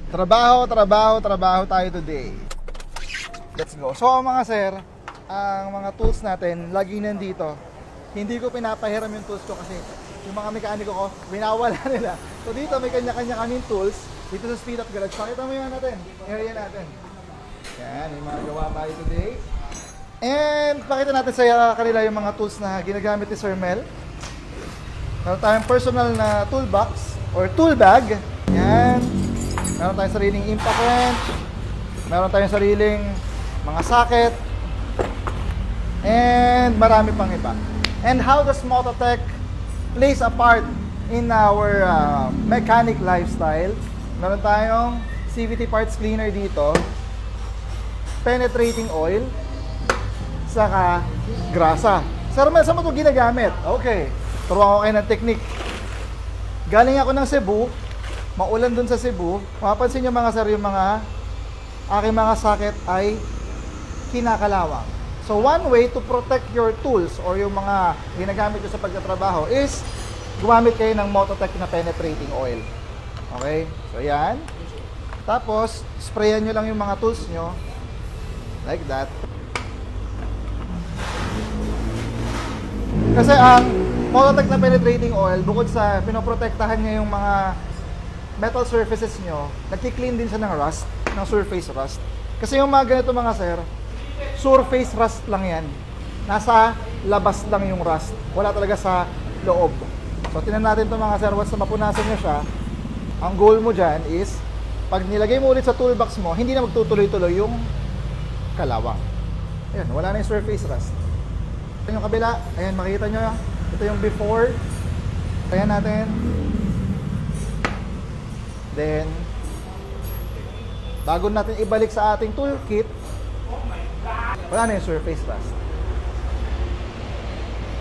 Trabaho, trabaho, trabaho tayo today. Let's go. So mga sir, ang mga tools natin, lagi nandito. Hindi ko pinapahiram yung tools ko kasi yung mga mekaniko ko, binawala nila. So dito may kanya-kanya kaming tools. Dito sa Speed Up Garage. Pakita mo yan natin. Area natin. Yan, may mga gawa tayo today. And pakita natin sa kanila yung mga tools na ginagamit ni Sir Mel. Meron tayong personal na toolbox or tool bag. Yan. Meron tayong sariling impact wrench. Meron tayong sariling mga socket. And marami pang iba. And how does Mototech plays a part in our mechanic lifestyle? Meron tayong CVT parts cleaner dito. Penetrating oil. Saka grasa. Sir Mel, saan mo ito ginagamit? Okay. Turuan ko kayo ng technique. Galing ako ng Cebu. Maulan dun sa Cebu. Mapapansin nyo mga sir, yung mga aking mga socket ay kinakalawang. So one way to protect your tools or yung mga ginagamit nyo sa pagtatrabaho is gumamit kayo ng Mototech na penetrating oil. Okay? So yan. Tapos, sprayan nyo lang yung mga tools nyo. Like that. Kasi ang Mototech na penetrating oil, bukod sa pinoprotektahan niya yung mga metal surfaces nyo, nagki-clean din siya ng rust, ng surface rust. Kasi yung mga ganito mga sir, surface rust lang yan. Nasa labas lang yung rust. Wala talaga sa loob. So tingnan natin ito mga sir, once na mapunasan nyo siya, ang goal mo dyan is, pag nilagay mo ulit sa toolbox mo, hindi na magtutuloy-tuloy yung kalawang. Ayan, wala na yung surface rust. Yung kabila, ayan, makikita nyo, ito yung before. Ayan natin. Then, bago natin ibalik sa ating toolkit, wala na yung surface rust.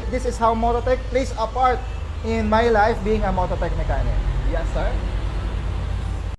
This is how Mototech plays a part in my life being a Mototech mechanic. Yes, sir.